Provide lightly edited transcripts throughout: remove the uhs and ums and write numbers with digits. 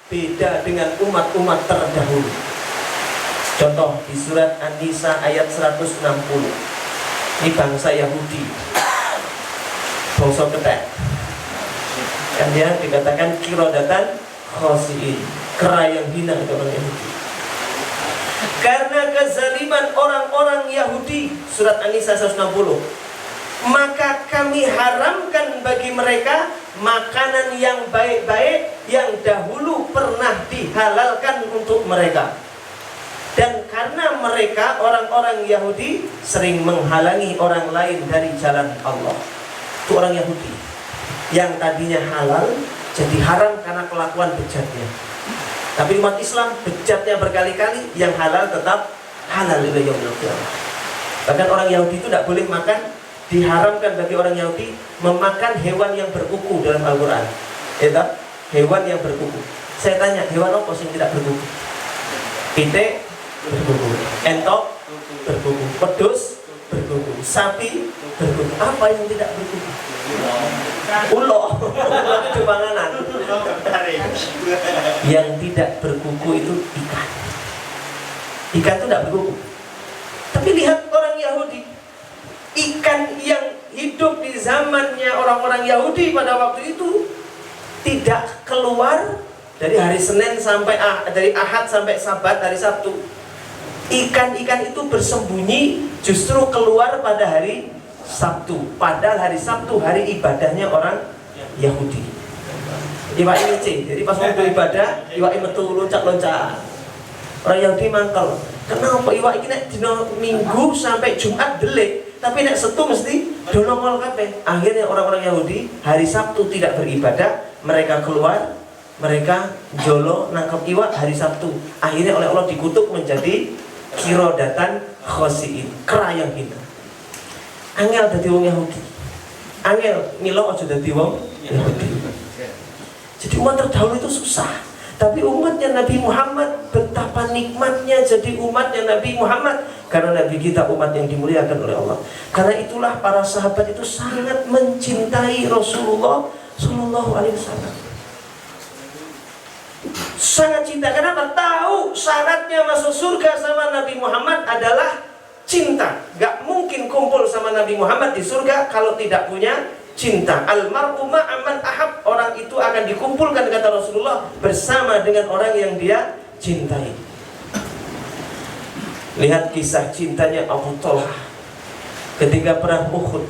beda dengan umat-umat terdahulu. Contoh di surat An-Nisa ayat 160. Ini bangsa Yahudi, bangsa ketek. Kan dia dikatakan kirodatan khosiin, kera yang hina itu orang Yahudi. Karena kezaliman orang-orang Yahudi, surat An-Nisa 160, maka kami haramkan bagi mereka makanan yang baik-baik yang dahulu pernah dihalalkan untuk mereka. Dan karena mereka orang-orang Yahudi sering menghalangi orang lain dari jalan Allah. Itu orang Yahudi yang tadinya halal jadi haram karena kelakuan bejatnya. Tapi umat Islam bejatnya berkali-kali, yang halal tetap halal ila yaumil qiyamah. Bahkan orang Yahudi itu tidak boleh makan, diharamkan bagi orang Yahudi memakan hewan yang berkuku dalam Al-Quran. Itu hewan yang berkuku. Saya tanya, hewan apa yang tidak berkuku? Pitik berkuku, entok berkuku, pedus berkuku, sapi berkuku. Apa yang tidak berkuku? Ulo. Itu panganan. Yang tidak berkuku itu ikan. Ikan itu tidak berkuku. Tapi lihat orang Yahudi, ikan yang hidup di zamannya orang-orang Yahudi pada waktu itu tidak keluar dari hari Senin sampai dari Ahad sampai Sabat, hari Sabtu. Ikan-ikan itu bersembunyi justru keluar pada hari Sabtu. Padahal hari Sabtu hari ibadahnya orang Yahudi. Iwak ini jadi pas mau ibadah, iwak ini metu loncat-loncat. Orang Yahudi mangkel. Kenapa iwak ini dino Minggu sampai Jumat delik, tapi nek Setu mesti dolongol kabeh. Akhirnya orang-orang Yahudi hari Sabtu tidak beribadah, mereka keluar, mereka jolo nangkap iwak hari Sabtu. Akhirnya oleh Allah dikutuk menjadi kirodatan khosiin, kera yang hina. Angel dadi wong Yahudi. Angel milo aja dadi wong Yahudi. Jadi umat terdahulu itu susah. Tapi umatnya Nabi Muhammad, betapa nikmatnya jadi umatnya Nabi Muhammad. Karena Nabi kita umat yang dimuliakan oleh Allah. Karena itulah para sahabat itu sangat mencintai Rasulullah Sallallahu Alaihi Wasallam. Sangat cinta. Kenapa? Tahu syaratnya masuk surga sama Nabi Muhammad adalah cinta. Gak mungkin kumpul sama Nabi Muhammad di surga kalau tidak punya cinta. Almar'u ma'aman ahab. Orang itu akan dikumpulkan, kata Rasulullah, bersama dengan orang yang dia cintai. Lihat kisah cintanya Abu Thalhah ketika perang Uhud.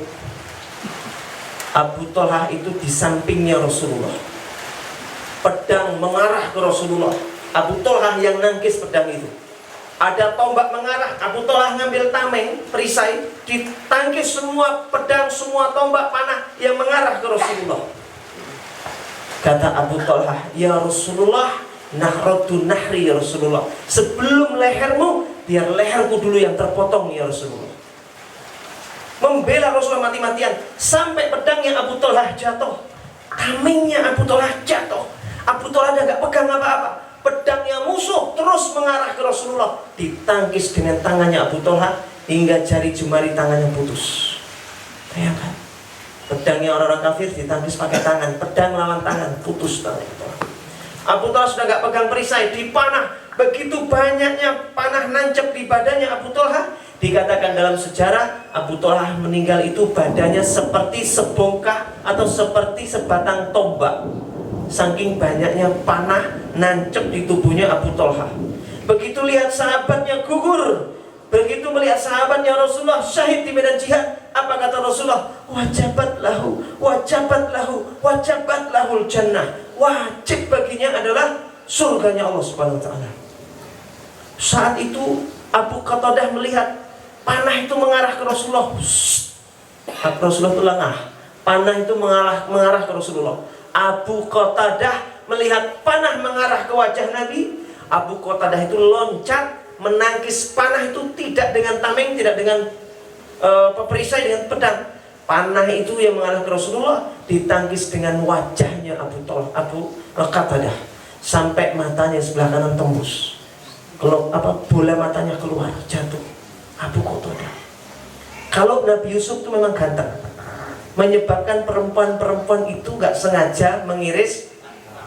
Abu Thalhah itu di sampingnya Rasulullah, pedang mengarah ke Rasulullah. Abu Thalhah yang nangkis pedang itu. Ada tombak mengarah, Abu Thalhah ngambil tameng, perisai, ditangkis semua pedang, semua tombak panah yang mengarah ke Rasulullah. Kata Abu Thalhah, ya Rasulullah, nahratu nahri ya Rasulullah. Sebelum lehermu, biar leherku dulu yang terpotong ya Rasulullah. Membela Rasulullah mati-matian, sampai pedangnya Abu Thalhah jatuh, tamengnya Abu Thalhah jatuh. Abu Thalhah gak pegang apa-apa. Pedangnya musuh terus mengarah ke Rasulullah, ditangkis dengan tangannya Abu Thalhah hingga jari jemari tangannya putus. Bayangkan, pedangnya orang-orang kafir ditangkis pakai tangan, pedang lawan tangan, putus tangan Abu Thalhah. Abu Thalhah sudah gak pegang perisai, dipanah. Begitu banyaknya panah nancep di badannya Abu Thalhah. Dikatakan dalam sejarah, Abu Thalhah meninggal itu badannya seperti sebongkah atau seperti sebatang tombak. Saking banyaknya panah nancep di tubuhnya Abu Thalhah. Begitu lihat sahabatnya gugur, begitu melihat sahabatnya Rasulullah syahid di medan jihad, apa kata Rasulullah? Wajabat lahu, wajabat lahu, wajabat lahul jannah. Wajib baginya adalah surganya Allah Subhanahu wa taala. Saat itu Abu Qatadah melihat panah itu mengarah ke Rasulullah. Rasulullah itu lengah. Panah itu mengarah ke Rasulullah. Abu Qatadah melihat panah mengarah ke wajah Nabi. Abu Qatadah itu loncat menangkis panah itu, tidak dengan tameng, tidak dengan perisai, dengan pedang. Panah itu yang mengarah ke Rasulullah ditangkis dengan wajahnya Abu Qatadah sampai matanya sebelah kanan tembus. Kalau bola matanya keluar, jatuh Abu Qatadah. Kalau Nabi Yusuf itu memang ganteng, menyebabkan perempuan-perempuan itu gak sengaja mengiris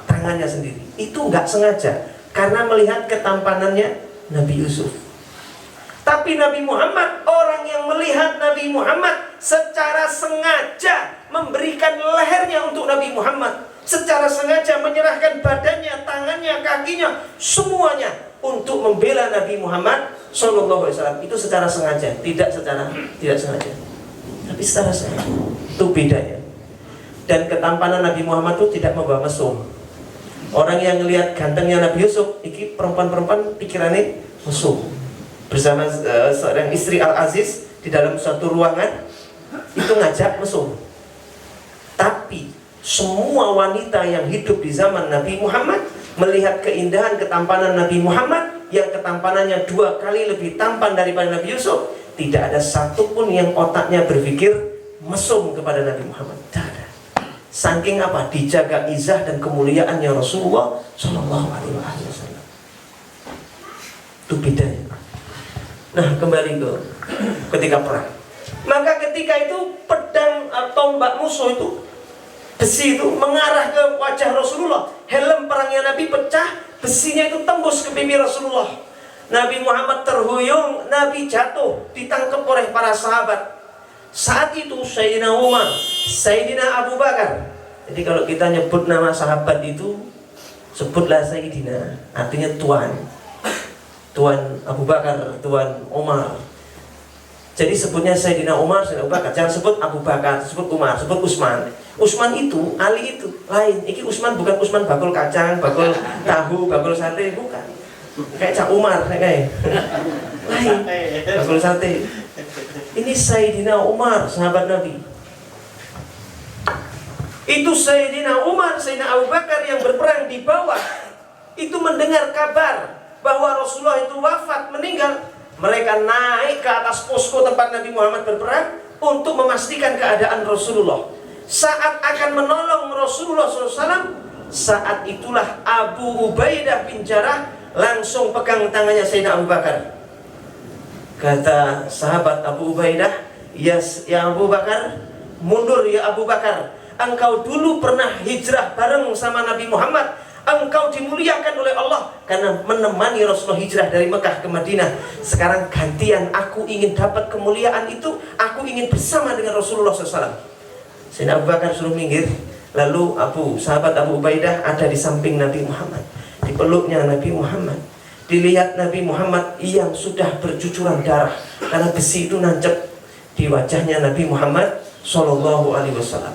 tangannya sendiri. Itu nggak sengaja, karena melihat ketampanannya Nabi Yusuf. Tapi Nabi Muhammad, orang yang melihat Nabi Muhammad secara sengaja memberikan lehernya untuk Nabi Muhammad, secara sengaja menyerahkan badannya, tangannya, kakinya, semuanya untuk membela Nabi Muhammad SAW. Itu secara sengaja, tidak sengaja, tapi secara sengaja. Itu bedanya. Dan ketampanan Nabi Muhammad itu tidak membawa mesum. Orang yang melihat gantengnya Nabi Yusuf, ini perempuan-perempuan pikirannya mesum. Bersama seorang istri Al-Aziz di dalam suatu ruangan, itu ngajak mesum. Tapi semua wanita yang hidup di zaman Nabi Muhammad melihat keindahan ketampanan Nabi Muhammad, yang ketampanannya 2 kali lebih tampan daripada Nabi Yusuf, tidak ada satupun yang otaknya berpikir mesum kepada Nabi Muhammad. Tidak ada. Saking apa? Dijaga izah dan kemuliaannya Rasulullah Shallallahu Alaihi Wasallam. Itu bedanya. Nah, kembali ke ketika perang. Maka ketika itu pedang tombak musuh itu, besi itu mengarah ke wajah Rasulullah. Helm perangnya Nabi pecah, besinya itu tembus ke pipi Rasulullah. Nabi Muhammad terhuyung, Nabi jatuh, ditangkap oleh para sahabat. Saat itu Sayyidina Umar, Sayyidina Abu Bakar. Jadi kalau kita nyebut nama sahabat itu, sebutlah Sayyidina, artinya tuan. Tuan Abu Bakar, Tuan Umar. Jadi sebutnya Sayyidina Umar, Sayyidina Abu Bakar. Jangan sebut Abu Bakar, sebut Umar, sebut Utsman. Utsman itu, Ali itu lain. Iki Utsman bukan Utsman bakul kacang, bakul tahu, bakul sate, bukan. Kayak Cak Umar, kayak lain. Bakul sate. Ini Sayyidina Umar, sahabat Nabi. Itu Sayyidina Umar, Sayyidina Abu Bakar yang berperang di bawah, itu mendengar kabar bahwa Rasulullah itu wafat, meninggal. Mereka naik ke atas posko tempat Nabi Muhammad berperang untuk memastikan keadaan Rasulullah. Saat akan menolong Rasulullah SAW, saat itulah Abu Ubaidah bin Jarrah langsung pegang tangannya Sayyidina Abu Bakar. Kata sahabat Abu Ubaidah, ya Abu Bakar, mundur ya Abu Bakar. Engkau dulu pernah hijrah bareng sama Nabi Muhammad. Engkau dimuliakan oleh Allah karena menemani Rasulullah hijrah dari Mekah ke Madinah. Sekarang gantian, aku ingin dapat kemuliaan itu. Aku ingin bersama dengan Rasulullah SAW. Sayyidina Abu Bakar suruh minggir. Lalu sahabat Abu Ubaidah ada di samping Nabi Muhammad, dipeluknya Nabi Muhammad. Dilihat Nabi Muhammad yang sudah bercucuran darah karena besi itu nancep di wajahnya Nabi Muhammad Sallallahu Alaihi Wasallam.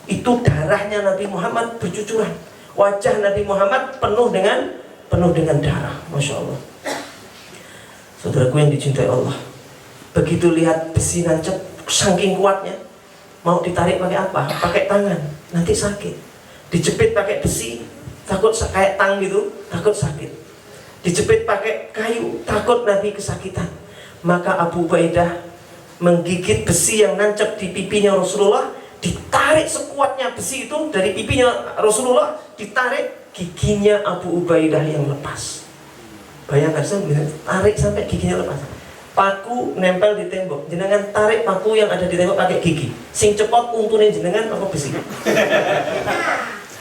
Itu darahnya Nabi Muhammad bercucuran. Wajah Nabi Muhammad penuh dengan darah. Masya Allah. Saudaraku yang dicintai Allah, begitu lihat besi nancep saking kuatnya, mau ditarik pakai apa? Pakai tangan, nanti sakit. Dijepit pakai besi, takut kayak tang gitu, takut sakit. Dijepit pakai kayu, takut Nabi kesakitan. Maka Abu Ubaidah menggigit besi yang nancep di pipinya Rasulullah. Ditarik sekuatnya besi itu dari pipinya Rasulullah, ditarik, giginya Abu Ubaidah yang lepas. Bayangkan, saya tarik sampai giginya lepas. Paku nempel di tembok, jenengan tarik paku yang ada di tembok pakai gigi. Sing cepot untune jenengan apa besi?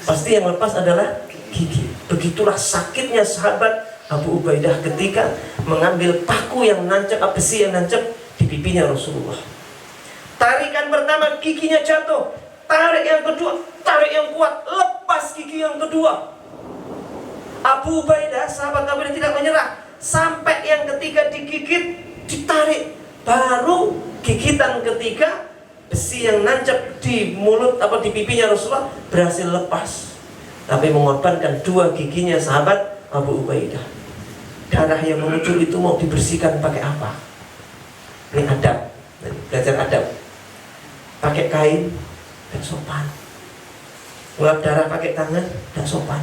Pasti yang lepas adalah gigi. Begitulah sakitnya sahabat Abu Ubaidah ketika mengambil paku yang nancep, besi yang nancep di pipinya Rasulullah. Tarikan pertama, giginya jatuh. Tarik yang kedua, tarik yang kuat, lepas gigi yang kedua. Abu Ubaidah, sahabat Nabi, tidak menyerah sampai yang ketiga digigit, ditarik. Baru gigitan ketiga, besi yang nancep di mulut di pipinya Rasulullah berhasil lepas. Tapi mengorbankan 2 giginya sahabat Abu Ubaidah. Darah yang muncul itu mau dibersihkan pakai apa? Ini adab, belajar adab. Pakai kain, dan sopan. Ngelap darah pakai tangan, dan sopan.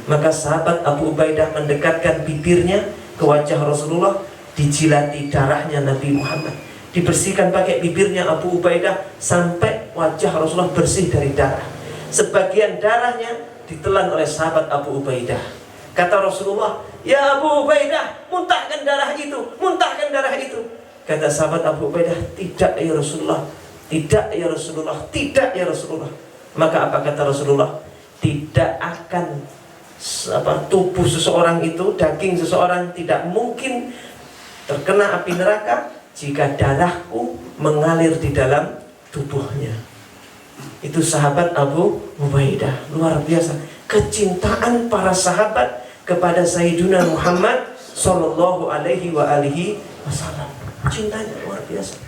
Maka sahabat Abu Ubaidah mendekatkan bibirnya ke wajah Rasulullah, dijilati darahnya Nabi Muhammad. Dibersihkan pakai bibirnya Abu Ubaidah sampai wajah Rasulullah bersih dari darah. Sebagian darahnya ditelan oleh sahabat Abu Ubaidah. Kata Rasulullah, ya Abu Ubaidah, muntahkan darah itu, muntahkan darah itu. Kata sahabat Abu Ubaidah, tidak ya Rasulullah, tidak ya Rasulullah, tidak ya Rasulullah. Maka apa kata Rasulullah? tidak akan tubuh seseorang itu, daging seseorang tidak mungkin terkena api neraka jika darahku mengalir di dalam tubuhnya. Itu sahabat Abu Ubaidah. Luar biasa kecintaan para sahabat kepada Sayyidina Muhammad Sallallahu alaihi wa alihi wasallam. Cintanya luar biasa.